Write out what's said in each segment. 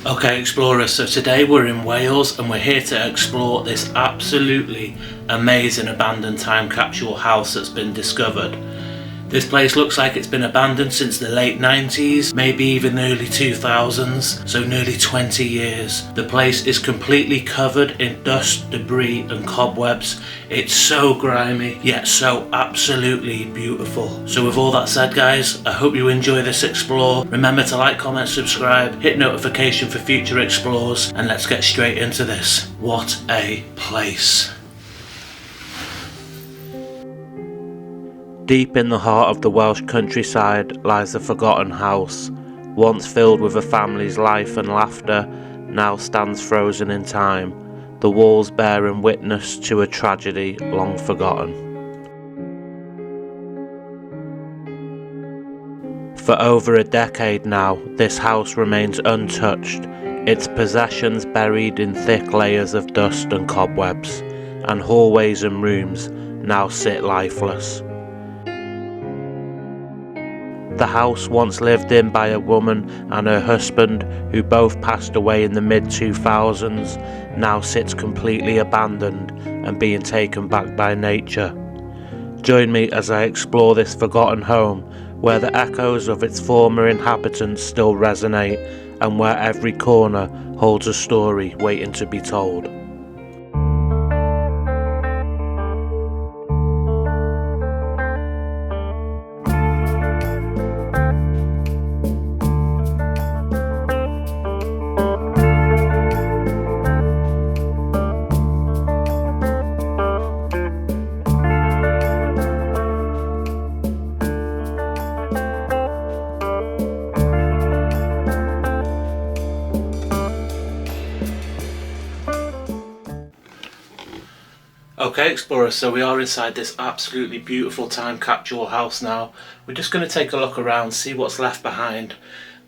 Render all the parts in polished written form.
Okay explorers, so today we're in Wales and we're here to explore this absolutely amazing abandoned time capsule house that's been discovered. This place looks like it's been abandoned since the late 90s, maybe even the early 2000s, so nearly 20 years. The place is completely covered in dust, debris and cobwebs. It's so grimy, yet so absolutely beautiful. So with all that said guys, I hope you enjoy this explore. Remember to like, comment, subscribe, hit notification for future explores, and let's get straight into this. What a place. Deep in the heart of the Welsh countryside lies the forgotten house. Once filled with a family's life and laughter, now stands frozen in time, the walls bearing witness to a tragedy long forgotten. For over a decade now, this house remains untouched, its possessions buried in thick layers of dust and cobwebs, and hallways and rooms now sit lifeless. The house, once lived in by a woman and her husband who both passed away in the mid-2000s, now sits completely abandoned and being taken back by nature. Join me as I explore this forgotten home, where the echoes of its former inhabitants still resonate and where every corner holds a story waiting to be told. Okay explorers, so we are inside this absolutely beautiful time capsule house now. We're just going to take a look around, see what's left behind.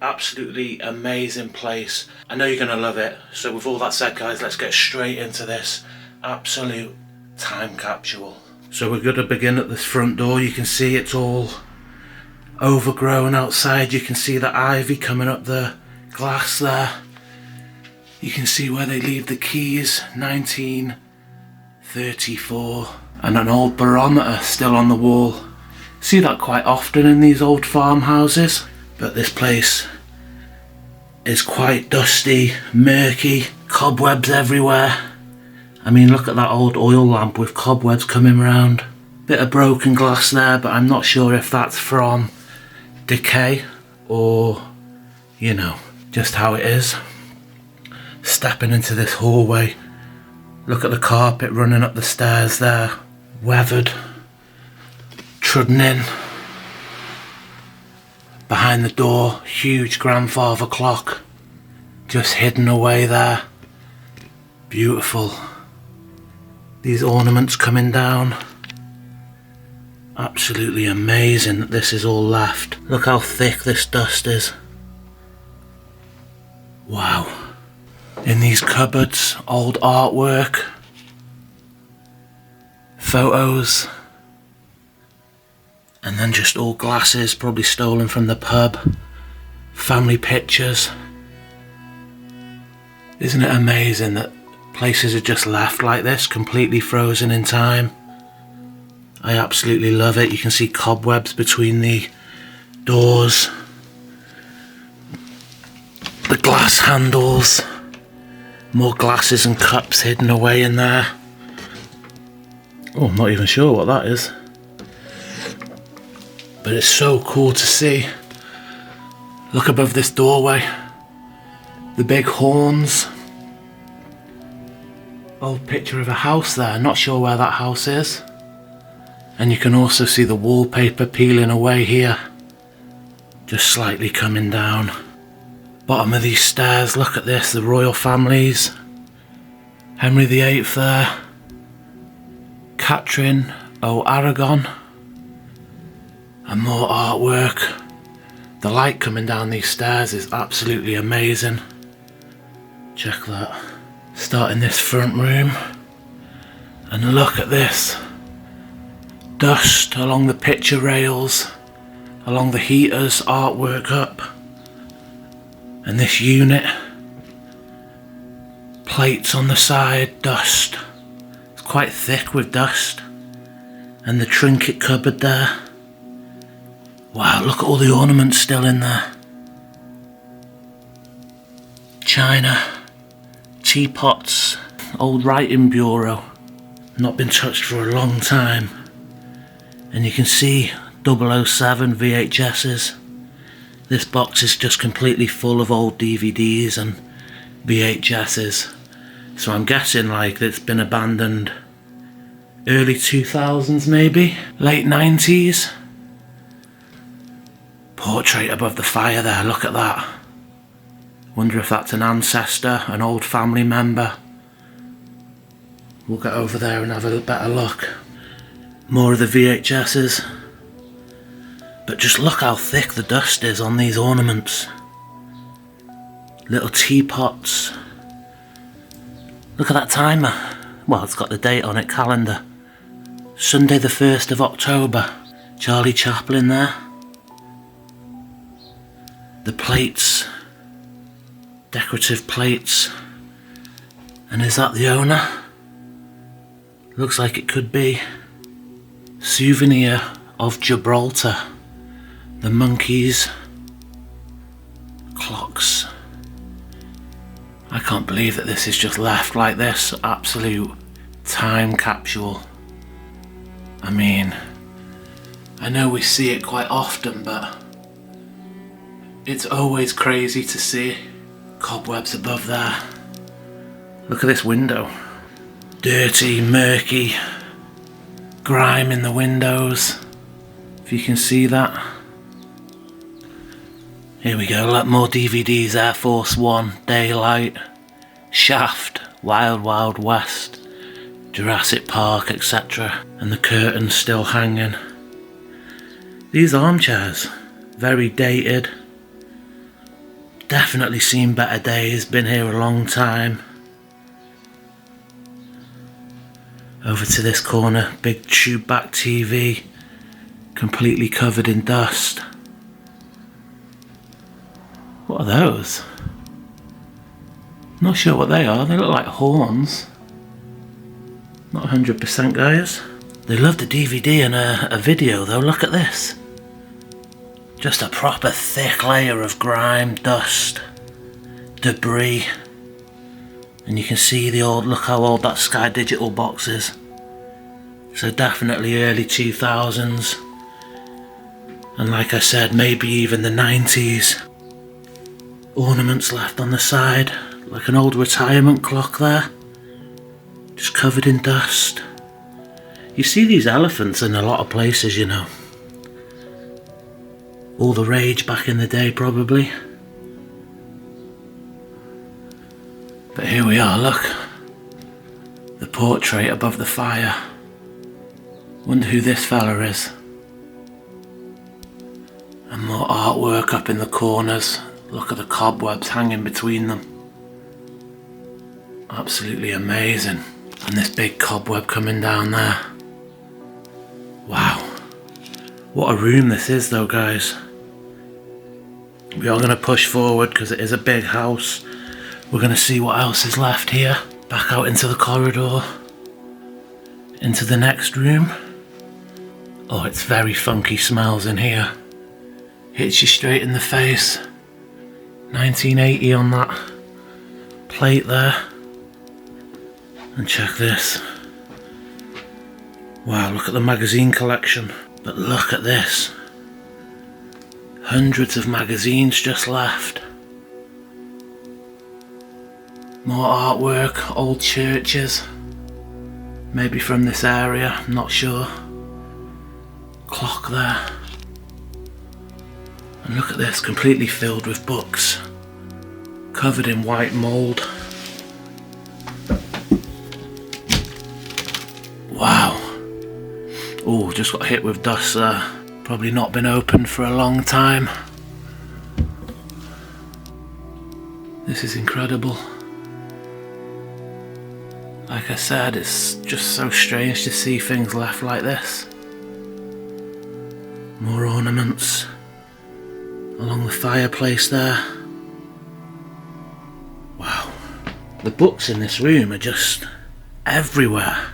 Absolutely amazing place. I know you're going to love it. So with all that said guys, let's get straight into this absolute time capsule. So we're going to begin at this front door. You can see it's all overgrown outside. You can see the ivy coming up the glass there. You can see where they leave the keys, 1934, and an old barometer still on the wall. See that quite often in these old farmhouses, but this place is quite dusty, murky, cobwebs everywhere. I mean, look at that old oil lamp with cobwebs coming round. Bit of broken glass there, but I'm not sure if that's from decay or, you know, just how it is. Stepping into this hallway. Look at the carpet running up the stairs there, weathered, trodden in. Behind the door, huge grandfather clock, just hidden away there. Beautiful. These ornaments coming down. Absolutely amazing that this is all left. Look how thick this dust is. Wow. In these cupboards, old artwork, photos, and then just all glasses, probably stolen from the pub, family pictures. Isn't it amazing that places are just left like this, completely frozen in time? I absolutely love it. You can see cobwebs between the doors, the glass handles. More glasses and cups hidden away in there. Oh, I'm not even sure what that is. But it's so cool to see. Look above this doorway. The big horns. Old picture of a house there. Not sure where that house is. And you can also see the wallpaper peeling away here. Just slightly coming down. Bottom of these stairs, look at this, the royal families. Henry VIII there. Catherine Aragon. And more artwork. The light coming down these stairs is absolutely amazing. Check that. Start in this front room. And look at this. Dust along the picture rails. Along the heaters, artwork up. And this unit, Plates on the side, dust. It's quite thick with dust. And the trinket cupboard there. Wow, look at all the ornaments still in there. China, teapots, old writing bureau. Not been touched for a long time. And you can see 007 VHSs. This box is just completely full of old DVDs and VHSs. So I'm guessing like it's been abandoned early 2000s maybe, late 90s. Portrait above the fire there, look at that. Wonder if that's an ancestor, an old family member. We'll get over there and have a better look. More of the VHSs. But just look how thick the dust is on these ornaments. Little teapots. Look at that timer. Well, it's got the date on it, calendar. Sunday the 1st of October. Charlie Chaplin there. The plates. Decorative plates. And is that the owner? Looks like it could be. Souvenir of Gibraltar. The monkeys. Clocks. I can't believe that this is just left like this. Absolute time capsule. I mean, I know we see it quite often, but it's always crazy to see cobwebs above there. Look at this window. Dirty, murky, grime in the windows. If you can see that. Here we go, look, more DVDs. Air Force One, Daylight, Shaft, Wild Wild West, Jurassic Park, etc. And the curtains still hanging. These armchairs, very dated. Definitely seen better days, been here a long time. Over to this corner, big tube back TV, completely covered in dust. What are those? Not sure what they are, they look like horns. Not 100% guys. They love the DVD and a video though, look at this. Just a proper thick layer of grime, dust, debris. And you can see the old, look how old that Sky Digital box is. So definitely early 2000s. And like I said, maybe even the 90s. Ornaments left on the side, like an old retirement clock there. Just covered in dust. You see these elephants in a lot of places, you know. All the rage back in the day probably. But here we are, look. The portrait above the fire. Wonder who this fella is. And more artwork up in the corners. Look at the cobwebs hanging between them. Absolutely amazing. And this big cobweb coming down there. Wow. What a room this is though, guys. We are going to push forward because it is a big house. We're going to see what else is left here. Back out into the corridor. Into the next room. Oh, it's very funky smells in here. Hits you straight in the face. 1980 on that plate there. And check this. Wow, look at the magazine collection. But look at this. Hundreds of magazines just left. More artwork, old churches. Maybe from this area, I'm not sure. Clock there. And look at this, completely filled with books. Covered in white mould. Wow. Oh, just got hit with dust there. Probably not been opened for a long time. This is incredible. Like I said, it's just so strange to see things left like this. More ornaments along the fireplace there. Wow. The books in this room are just everywhere,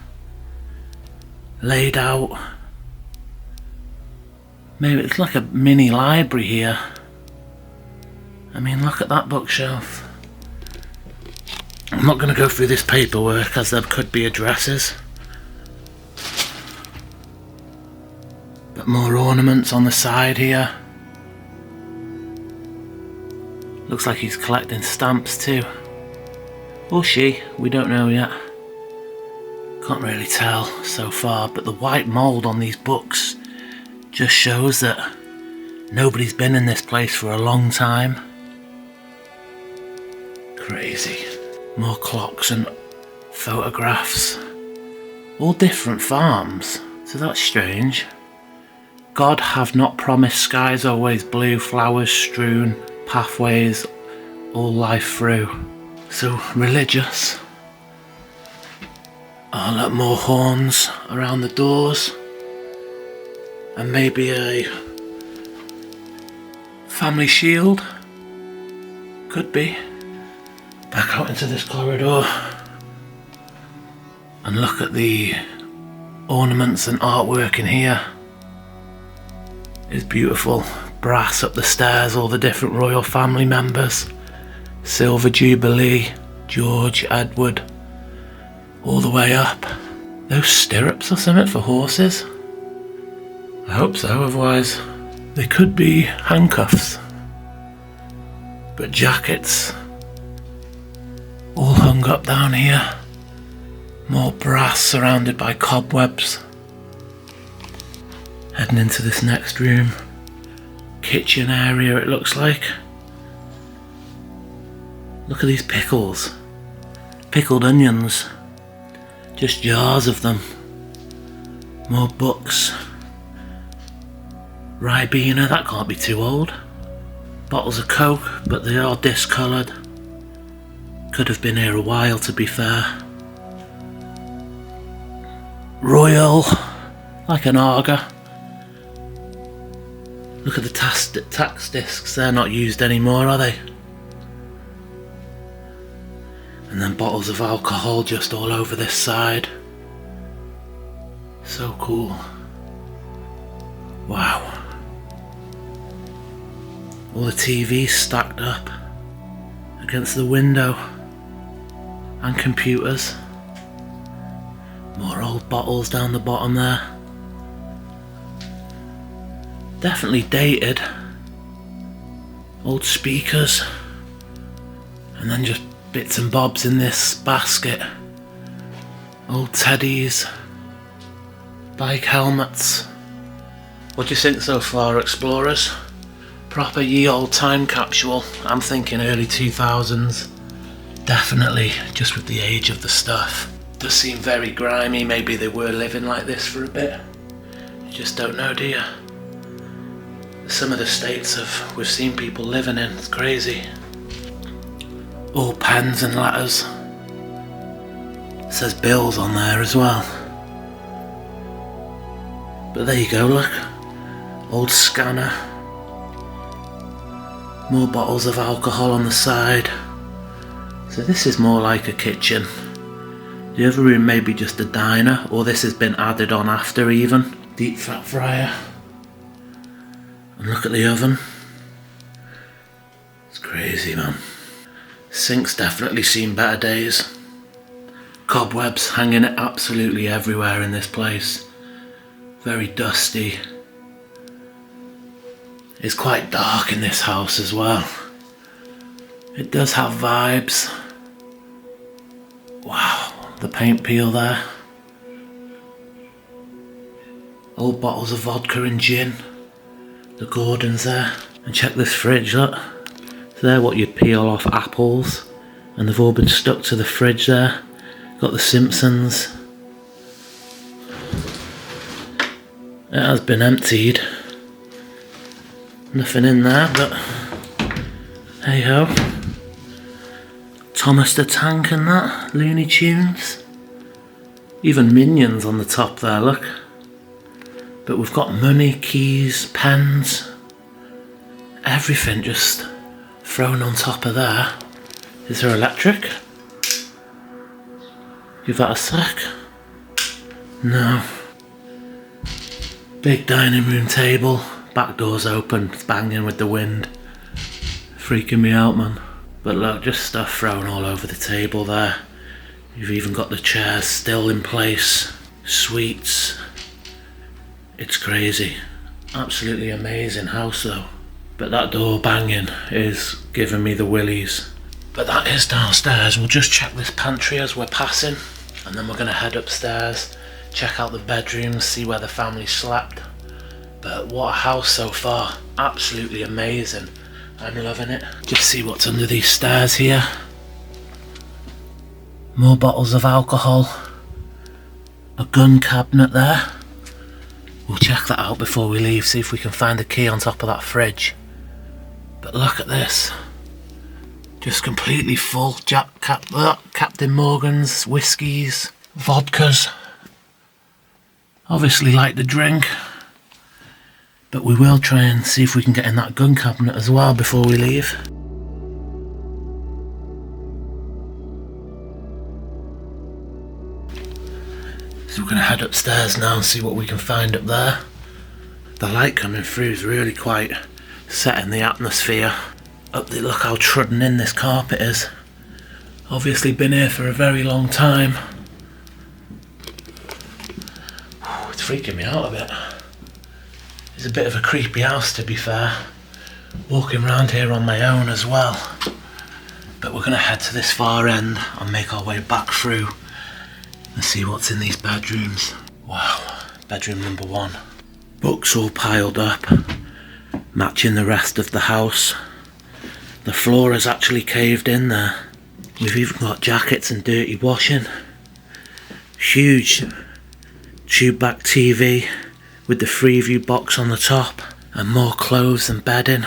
laid out. Maybe it's like a mini library here. I mean, look at that bookshelf. I'm not going to go through this paperwork as there could be addresses. But more ornaments on the side here. Looks like he's collecting stamps too. Or she, we don't know yet. Can't really tell so far, but the white mould on these books just shows that nobody's been in this place for a long time. Crazy. More clocks and photographs. All different farms, so that's strange. God have not promised skies always blue, flowers strewn, pathways all life through. So religious. Oh look, more horns around the doors. And maybe a family shield. Could be. Back out into this corridor. And look at the ornaments and artwork in here. It's beautiful. Brass up the stairs, all the different royal family members. Silver Jubilee, George, Edward, all the way up. Those stirrups or something for horses? I hope so, otherwise they could be handcuffs. But jackets, all hung up down here. More brass surrounded by cobwebs. Heading into this next room. Kitchen area it looks like. Look at these pickles. Pickled onions. Just jars of them. More books. Ribena, that can't be too old. Bottles of Coke, but they are discoloured. Could have been here a while, to be fair. Royal, like an Arga. Look at the tax discs, they're not used anymore, are they? And then bottles of alcohol just all over this side. So cool. Wow. All the TVs stacked up against the window. And computers. More old bottles down the bottom there. Definitely dated. Old speakers. And then just bits and bobs in this basket. Old teddies. Bike helmets. What do you think so far, explorers? Proper ye old time capsule. I'm thinking early 2000s. Definitely, just with the age of the stuff. Does seem very grimy. Maybe they were living like this for a bit. You just don't know, do you? Some of the states we've seen people living in. It's crazy. All pens and letters. It says bills on there as well. But there you go, look. Old scanner. More bottles of alcohol on the side. So this is more like a kitchen. The other room may be just a diner, or this has been added on after even. Deep fat fryer. And look at the oven. It's crazy, man. Sink's definitely seen better days. Cobwebs hanging absolutely everywhere in this place. Very dusty. It's quite dark in this house as well. It does have vibes. Wow, the paint peel there. Old bottles of vodka and gin. The Gordons there. And check this fridge, look. So they're what you'd peel off apples. And they've all been stuck to the fridge there. Got the Simpsons. It has been emptied. Nothing in there, but hey ho. Thomas the Tank and that, Looney Tunes. Even Minions on the top there, look. But we've got money, keys, pens, everything just thrown on top of there. Is there electric? Give that a sec. No. Big dining room table. Back door's open. It's banging with the wind. Freaking me out, man. But look, just stuff thrown all over the table there. You've even got the chairs still in place. Sweets. It's crazy. Absolutely amazing house though. But that door banging is giving me the willies. But that is downstairs. We'll just check this pantry as we're passing. And then we're going to head upstairs. Check out the bedrooms, see where the family slept. But what a house so far. Absolutely amazing. I'm loving it. Just see what's under these stairs here. More bottles of alcohol. A gun cabinet there. We'll check that out before we leave, see if we can find the key on top of that fridge. But look at this. Just completely full. Captain Morgan's, whiskies, vodkas. Obviously like the drink. But we will try and see if we can get in that gun cabinet as well before we leave. So we're going to head upstairs now and see what we can find up there. The light coming through is really quite setting the atmosphere. Look how trodden in this carpet is. Obviously been here for a very long time. It's freaking me out a bit. It's a bit of a creepy house, to be fair. Walking around here on my own as well. But we're going to head to this far end and make our way back through and see what's in these bedrooms. Wow, bedroom number 1. Books all piled up, matching the rest of the house. The floor has actually caved in there. We've even got jackets and dirty washing. Huge tube back TV with the Freeview box on the top, and more clothes and bedding.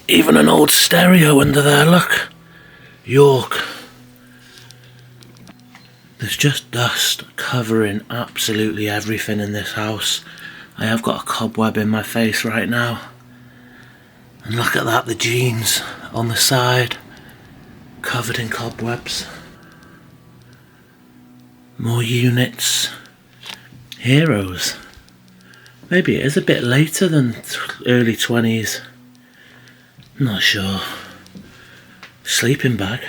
Even an old stereo under there, look. York. There's just dust covering absolutely everything in this house. I have got a cobweb in my face right now. And look at that, the jeans on the side, covered in cobwebs. More units. Heroes. Maybe it is a bit later than early 20s. Not sure. Sleeping bag.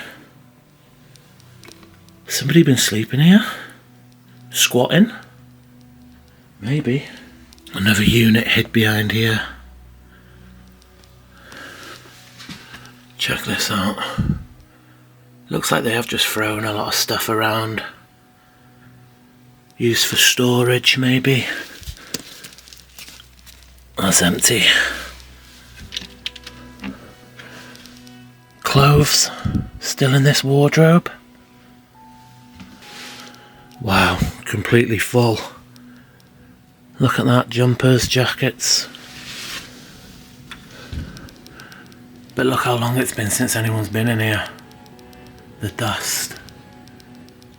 Somebody been sleeping here? Squatting? Maybe. Another unit hid behind here. Check this out. Looks like they have just thrown a lot of stuff around. Used for storage, maybe. That's empty. Clothes still in this wardrobe. Wow, completely full. Look at that, jumpers, jackets. But look how long it's been since anyone's been in here. The dust.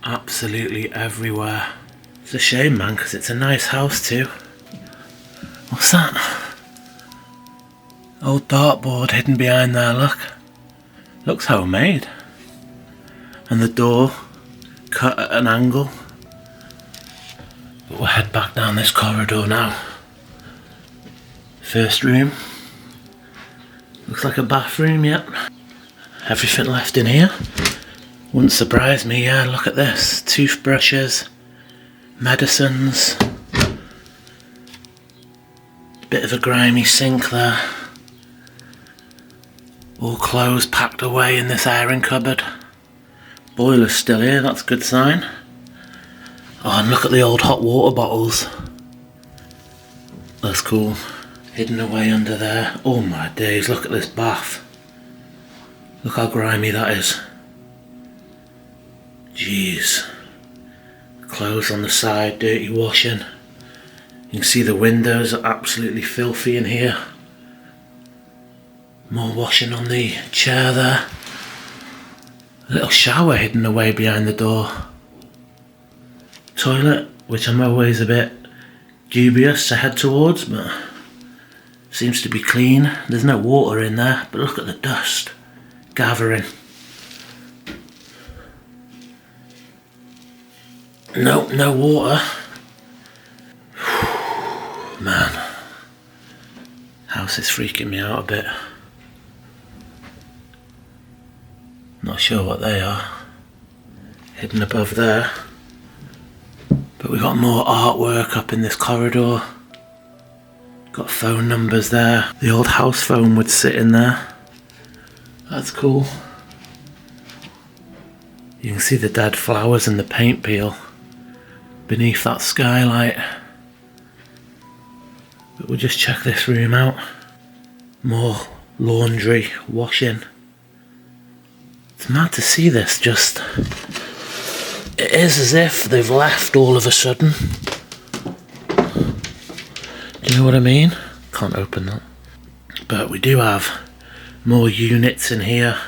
Absolutely everywhere. It's a shame, man, because it's a nice house too. What's that? Old dartboard hidden behind there, look. Looks homemade. And the door cut at an angle. But we'll head back down this corridor now. First room. Looks like a bathroom, yep. Everything left in here. Wouldn't surprise me, yeah, look at this. Toothbrushes, medicines. Bit of a grimy sink there. All clothes packed away in this airing cupboard. Boiler's still here, that's a good sign. Oh, and look at the old hot water bottles. That's cool. Hidden away under there. Oh my days, look at this bath. Look how grimy that is. Jeez. Clothes on the side, dirty washing. You can see the windows are absolutely filthy in here. More washing on the chair there. A little shower hidden away behind the door. Toilet, which I'm always a bit dubious to head towards, but seems to be clean. There's no water in there, but look at the dust gathering. Nope, no water. Man, house is freaking me out a bit. Not sure what they are. Hidden above there. But we've got more artwork up in this corridor. Got phone numbers there. The old house phone would sit in there. That's cool. You can see the dead flowers and the paint peel beneath that skylight. But we'll just check this room out. More laundry, washing. It's mad to see this, just... It is as if they've left all of a sudden. Do you know what I mean? Can't open that. But we do have more units in here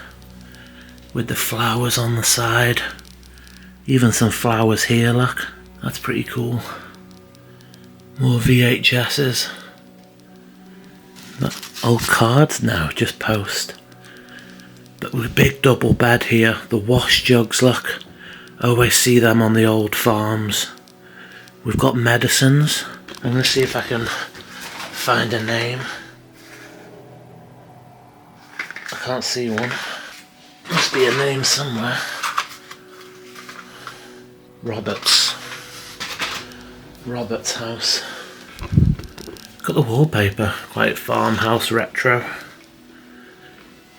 with the flowers on the side. Even some flowers here, look. That's pretty cool. More VHSs. Old cards? No, just post. But with a big double bed here. The wash jugs, look. Always see them on the old farms. We've got medicines. I'm going to see if I can find a name. I can't see one. Must be a name somewhere. Robert's house. Got the wallpaper, quite farmhouse retro.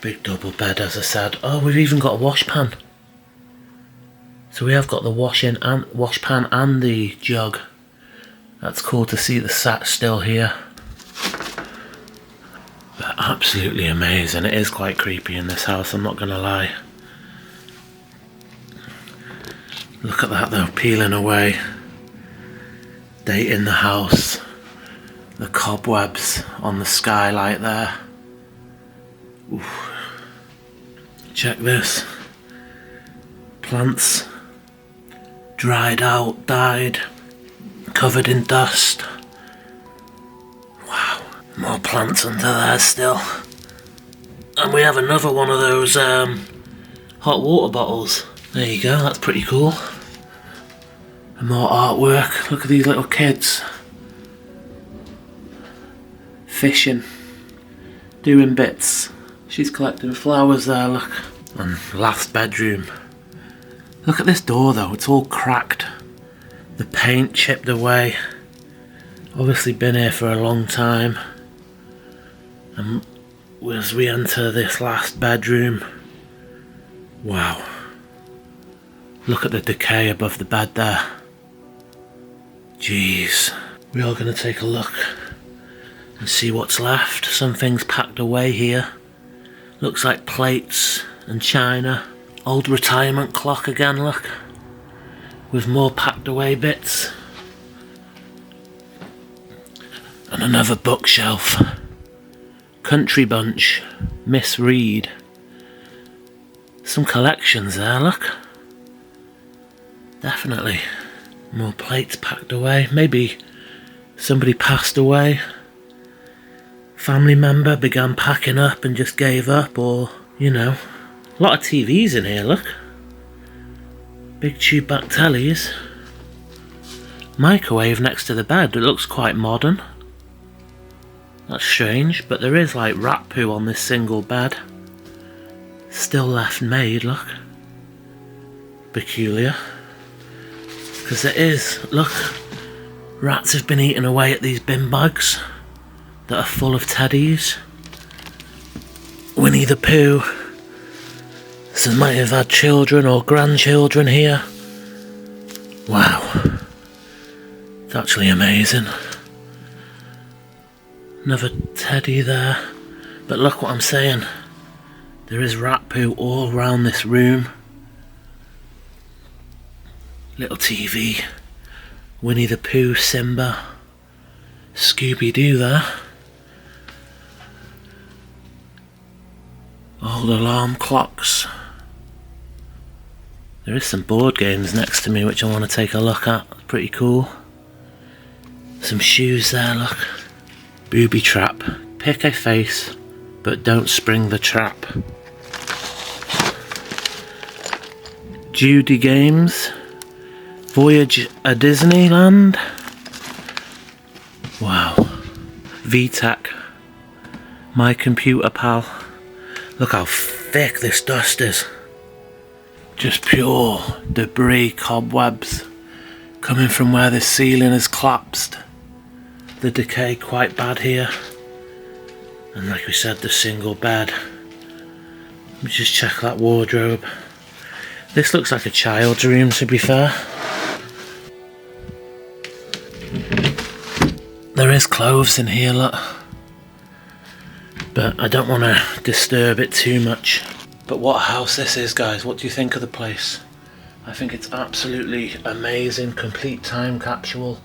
Big double bed, as I said. Oh, we've even got a wash pan. So we have got the wash pan and the jug. That's cool to see the sat still here. But absolutely amazing. It is quite creepy in this house, I'm not gonna lie. Look at that though, peeling away. Dating the house. The cobwebs on the skylight there. Oof. Check this. Plants. Dried out, died. Covered in dust. Wow. More plants under there still. And we have another one of those hot water bottles. There you go, that's pretty cool. And more artwork. Look at these little kids. Fishing. Doing bits. She's collecting flowers there, look. And last bedroom. Look at this door though, it's all cracked. The paint chipped away. Obviously been here for a long time. And as we enter this last bedroom, wow. Look at the decay above the bed there. Jeez. We are going to take a look and see what's left. Some things packed away here. Looks like plates and china. Old retirement clock again, look. With more packed away bits. And another bookshelf. Country Bunch. Miss Reed. Some collections there, look. Definitely. More plates packed away. Maybe somebody passed away. Family member began packing up and just gave up, or, you know. A lot of TVs in here, look. Big tube back tellies. Microwave next to the bed. It looks quite modern. That's strange, but there is like rat poo on this single bed. Still left made, look. Peculiar. Because there is, look, rats have been eating away at these bin bags that are full of teddies. Winnie the Pooh. Some might have had children or grandchildren here. Wow. It's actually amazing. Another teddy there. But look what I'm saying. There is rat poo all around this room. Little TV. Winnie the Pooh, Simba. Scooby-Doo there. Old alarm clocks. There is some board games next to me which I want to take a look at. Pretty cool. Some shoes there, look. Booby trap. Pick a face, but don't spring the trap. Judy games. Voyage a Disneyland. Wow. VTech. My computer pal. Look how thick this dust is. Just pure debris, cobwebs coming from where the ceiling has collapsed. The decay quite bad here. And like we said, the single bed. Let me just check that wardrobe. This looks like a child's room, to be fair. There is clothes in here, look. But I don't want to disturb it too much. But what a house this is, guys. What do you think of the place? I think it's absolutely amazing. Complete time capsule.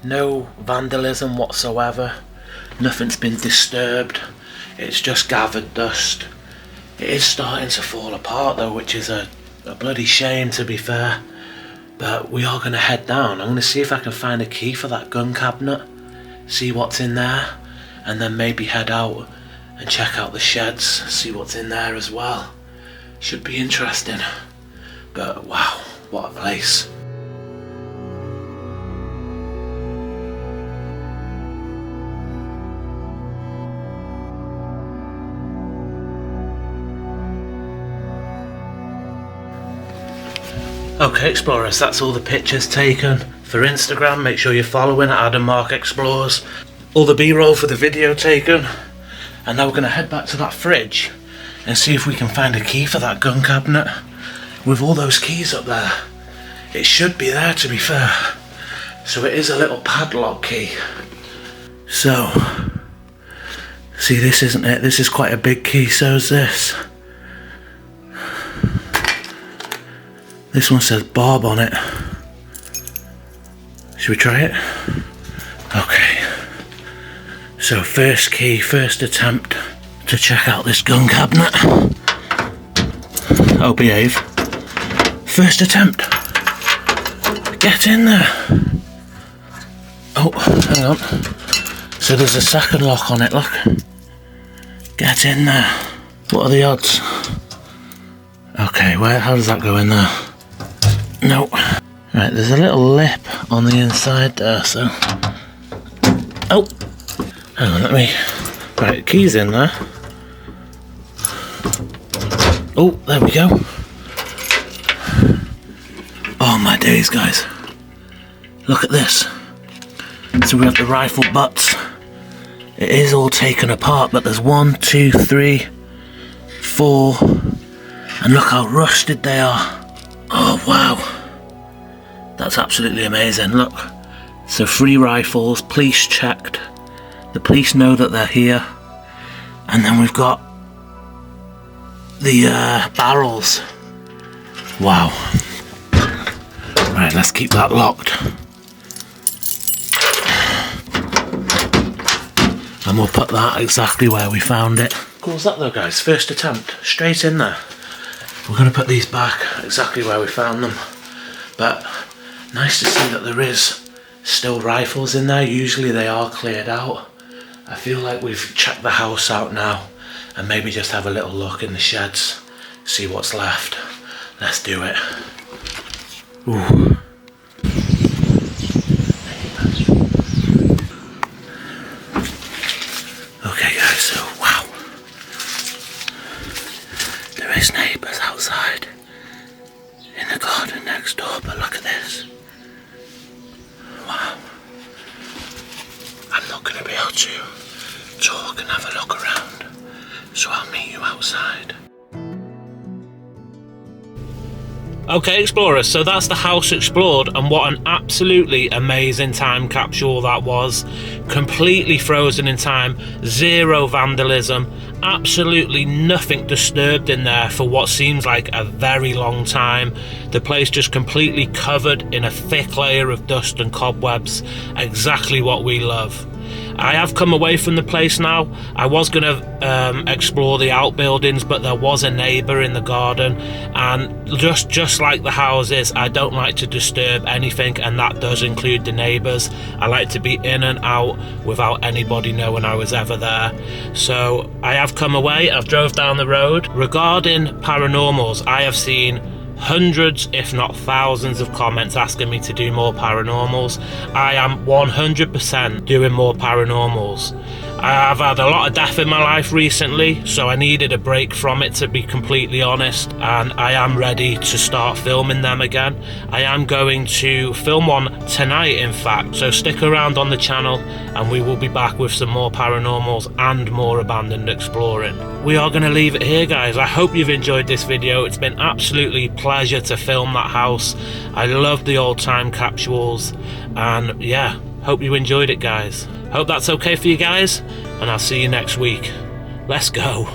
No vandalism whatsoever. Nothing's been disturbed. It's just gathered dust. It is starting to fall apart though, which is a bloody shame, to be fair. But we are going to head down. I'm going to see if I can find a key for that gun cabinet. See what's in there. And then maybe head out and check out the sheds. See what's in there as well. Should be interesting. But wow, what a place. Okay explorers, that's all the pictures taken for Instagram. Make sure you're following at Adam Mark Explores. All the b-roll for the video taken. And now we're going to head back to that fridge and see if we can find a key for that gun cabinet. With all those keys up there, it should be there, to be fair. So it is a little padlock key. So, see, this isn't it. This is quite a big key, so is this. This one says Bob on it. Should we try it? Okay. So first key, first attempt to check out this gun cabinet. Oh, behave. First attempt. Get in there. Oh, hang on. So there's a second lock on it, look. Get in there. What are the odds? Okay, how does that go in there? No. Right, there's a little lip on the inside there, so... Oh! Hang on, let me... Right, key's in there. Oh, there we go. Oh my days, guys. Look at this. So we have the rifle butts. It is all taken apart, but there's 1, 2, 3, 4... And look how rusted they are. Oh wow. That's absolutely amazing, look. So 3 rifles, police checked. The police know that they're here. And then we've got the barrels. Wow. Right, let's keep that locked. And we'll put that exactly where we found it. Cool as that though, guys. First attempt, straight in there. We're going to put these back exactly where we found them. But nice to see that there is still rifles in there. Usually they are cleared out. I feel like we've checked the house out now and maybe just have a little look in the sheds, see what's left. Let's do it. Ooh. Okay guys, so wow. There is neighbours outside in the garden next door, but look at this. Wow. I'm not going to be able to talk and have a look around, so I'll meet you outside. Okay explorers, so that's the house explored, and what an absolutely amazing time capsule that was. Completely frozen in time, 0 vandalism, absolutely nothing disturbed in there for what seems like a very long time. The place just completely covered in a thick layer of dust and cobwebs, exactly what we love. I have come away from the place now. I was going to explore the outbuildings, but there was a neighbour in the garden, and just like the houses, I don't like to disturb anything, and that does include the neighbours. I like to be in and out without anybody knowing I was ever there. So I have come away, I've drove down the road. Regarding paranormals, I have seen hundreds if not thousands of comments asking me to do more paranormals. I am 100% doing more paranormals. I've had a lot of death in my life recently, so I needed a break from it, to be completely honest, and I am ready to start filming them again. I am going to film one tonight, in fact, so stick around on the channel and we will be back with some more paranormals and more abandoned exploring. We are going to leave it here, guys. I hope you've enjoyed this video. It's been absolutely pleasure to film that house. I love the old time capsules, and yeah, hope you enjoyed it, guys. Hope that's okay for you guys, and I'll see you next week. Let's go.